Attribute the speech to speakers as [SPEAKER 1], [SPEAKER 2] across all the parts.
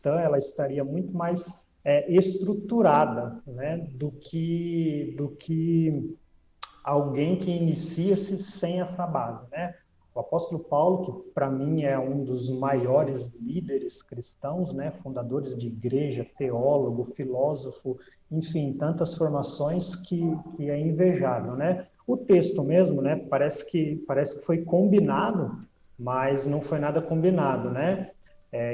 [SPEAKER 1] cristã ela estaria muito mais estruturada, né, do que alguém que inicia-se sem essa base, né? O apóstolo Paulo, que para mim é um dos maiores líderes cristãos, né, fundadores de igreja, teólogo, filósofo, enfim, tantas formações que é invejável, né? O texto mesmo, né, parece que foi combinado, mas não foi nada combinado, né?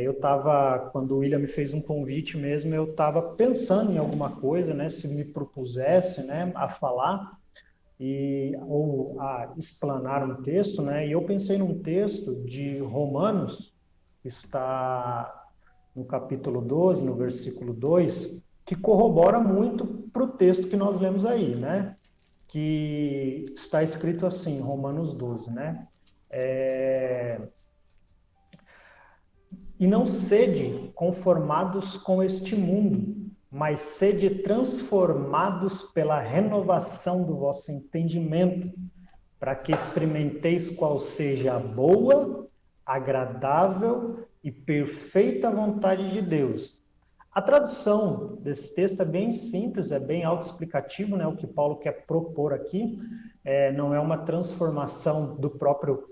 [SPEAKER 1] Eu estava, quando o William me fez um convite mesmo, eu estava pensando em alguma coisa, né, se me propusesse, né, a falar, ou a explanar um texto, né? E eu pensei num texto de Romanos, que está no capítulo 12, no versículo 2, que corrobora muito para o texto que nós lemos aí, né? Que está escrito assim, Romanos 12, né? É, e não sede conformados com este mundo, mas sede transformados pela renovação do vosso entendimento, para que experimenteis qual seja a boa, agradável e perfeita vontade de Deus. A tradução desse texto é bem simples, é bem autoexplicativo, né? O que Paulo quer propor aqui não é uma transformação do próprio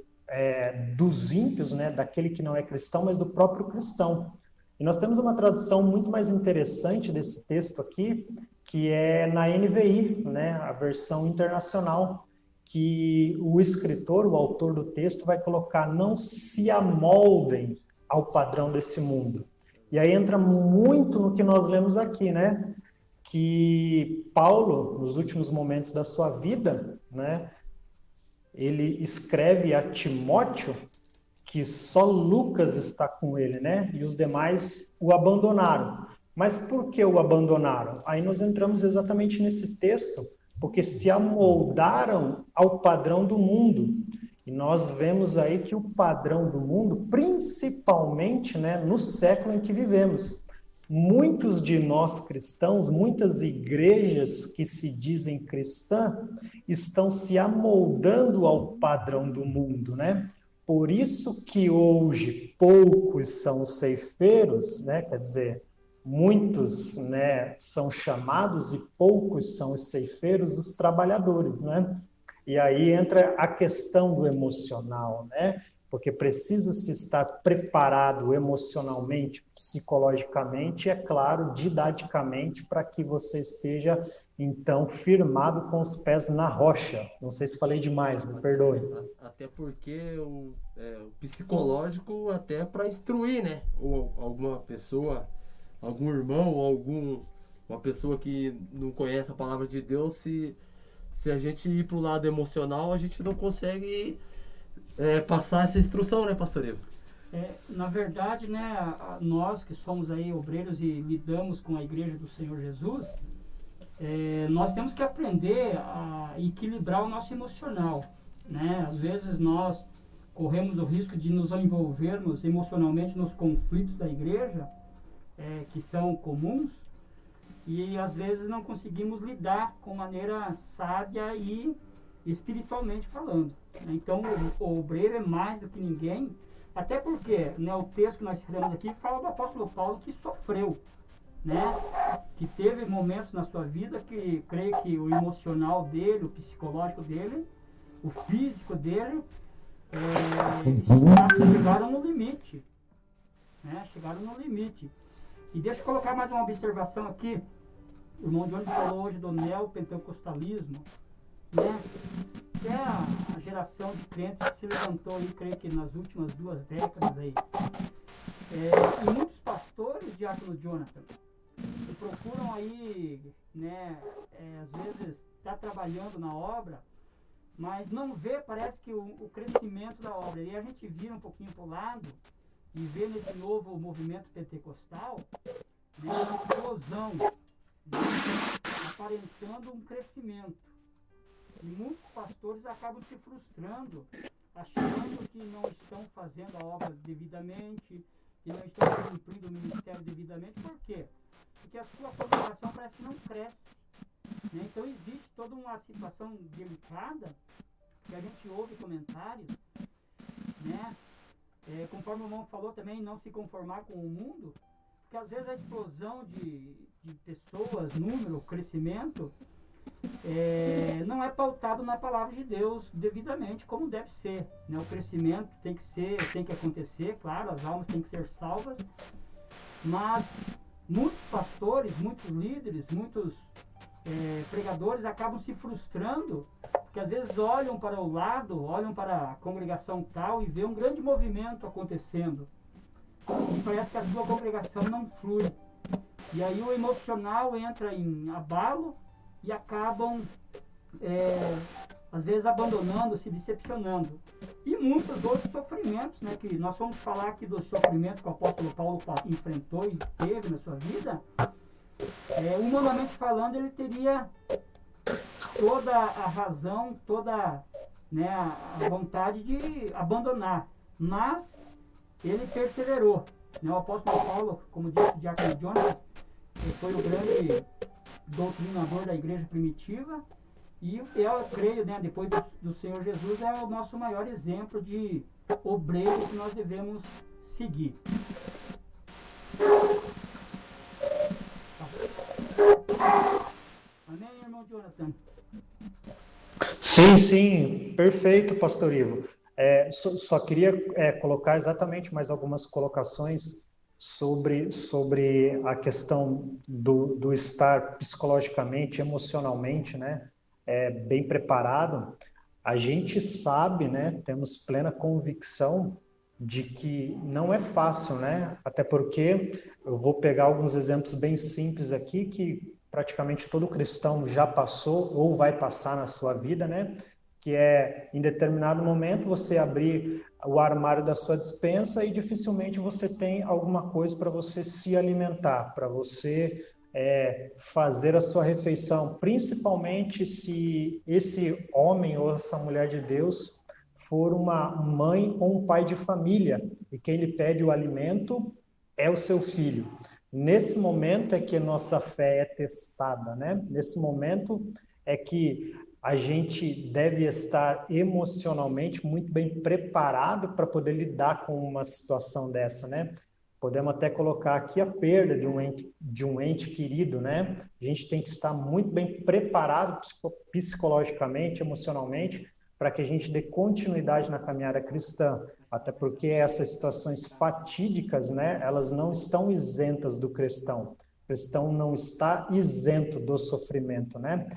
[SPEAKER 1] dos ímpios, né? Daquele que não é cristão, mas do próprio cristão. E nós temos uma tradução muito mais interessante desse texto aqui, que é na NVI, né? A versão internacional, que o escritor, o autor do texto, vai colocar: não se amoldem ao padrão desse mundo. E aí entra muito no que nós lemos aqui, né? Que Paulo, nos últimos momentos da sua vida, né, ele escreve a Timóteo que só Lucas está com ele, né? E os demais o abandonaram. Mas por que o abandonaram? Aí nós entramos exatamente nesse texto, porque se amoldaram ao padrão do mundo. E nós vemos aí que o padrão do mundo, principalmente, né, no século em que vivemos, muitos de nós cristãos, muitas igrejas que se dizem cristãs, estão se amoldando ao padrão do mundo, né? Por isso que hoje poucos são os ceifeiros, né? Quer dizer, muitos, né, são chamados e poucos são os ceifeiros, os trabalhadores, né? E aí entra a questão do emocional, né? Porque precisa se estar preparado emocionalmente, psicologicamente e, é claro, didaticamente, para que você esteja, então, firmado com os pés na rocha. Não sei se falei demais, me perdoe.
[SPEAKER 2] Até porque o psicológico até para instruir, né? Ou alguma pessoa, algum irmão, ou uma pessoa que não conhece a palavra de Deus, se a gente ir pro lado emocional, a gente não consegue passar essa instrução, né, pastor Ivo?
[SPEAKER 3] Na verdade, né, nós que somos aí obreiros e lidamos com a igreja do Senhor Jesus, nós temos que aprender a equilibrar o nosso emocional, né? Às vezes nós corremos o risco de nos envolvermos emocionalmente nos conflitos da igreja, que são comuns, e às vezes não conseguimos lidar com maneira sábia e espiritualmente falando, né? Então o obreiro é mais do que ninguém, até porque, né, o texto que nós lemos aqui fala do apóstolo Paulo que sofreu, né? Que teve momentos na sua vida que creio que o emocional dele, o psicológico dele, o físico dele chegaram no limite, né? Chegaram no limite. E deixa eu colocar mais uma observação aqui. O irmão Johnny falou hoje do neopentecostalismo, né? É a geração de crentes que se levantou aí, creio que nas últimas 2 décadas aí. E muitos pastores, diácono Jonathan, que procuram aí, né, às vezes está trabalhando na obra, mas não vê, parece que o crescimento da obra. E a gente vira um pouquinho para o lado e vê nesse novo movimento pentecostal, né, uma explosão, né, aparentando um crescimento. E muitos pastores acabam se frustrando, achando que não estão fazendo a obra devidamente, que não estão cumprindo o ministério devidamente. Por quê? Porque a sua congregação parece que não cresce, né? Então existe toda uma situação delicada, que a gente ouve comentários, né? Conforme o irmão falou também, não se conformar com o mundo, Porque às vezes a explosão de pessoas, número, crescimento, não é pautado na palavra de Deus devidamente como deve ser, né? O crescimento tem que acontecer, claro, as almas têm que ser salvas, mas muitos pastores, muitos líderes, muitos pregadores acabam se frustrando, porque às vezes olham para o lado, olham para a congregação tal e vê um grande movimento acontecendo, e parece que a sua congregação não flui, e aí o emocional entra em abalo e acabam às vezes abandonando, se decepcionando. E muitos outros sofrimentos, né, que nós vamos falar aqui dos sofrimentos que o apóstolo Paulo enfrentou e teve na sua vida. Humanamente falando, ele teria toda a razão, toda, né, a vontade de abandonar, mas ele perseverou, né? O apóstolo Paulo, como disse o diácono Jonathan, foi o grande doutrinador da igreja primitiva, e eu creio, né, depois do Senhor Jesus, é o nosso maior exemplo de obreiro que nós devemos seguir. Amém, irmão Jonathan?
[SPEAKER 1] Sim, perfeito, pastor Ivo. Só queria colocar exatamente mais algumas colocações sobre a questão do estar psicologicamente, emocionalmente, né, bem preparado. A gente sabe, né, temos plena convicção de que não é fácil, né, até porque eu vou pegar alguns exemplos bem simples aqui que praticamente todo cristão já passou ou vai passar na sua vida, né, que é, em determinado momento, você abrir o armário da sua despensa e dificilmente você tem alguma coisa para você se alimentar, para você fazer a sua refeição, principalmente se esse homem ou essa mulher de Deus for uma mãe ou um pai de família, e quem lhe pede o alimento é o seu filho. Nesse momento é que a nossa fé é testada, né? Nesse momento é que a gente deve estar emocionalmente muito bem preparado para poder lidar com uma situação dessa, né? Podemos até colocar aqui a perda de um ente querido, né? A gente tem que estar muito bem preparado psicologicamente, emocionalmente, para que a gente dê continuidade na caminhada cristã. Até porque essas situações fatídicas, né? Elas não estão isentas do cristão. O cristão não está isento do sofrimento, né?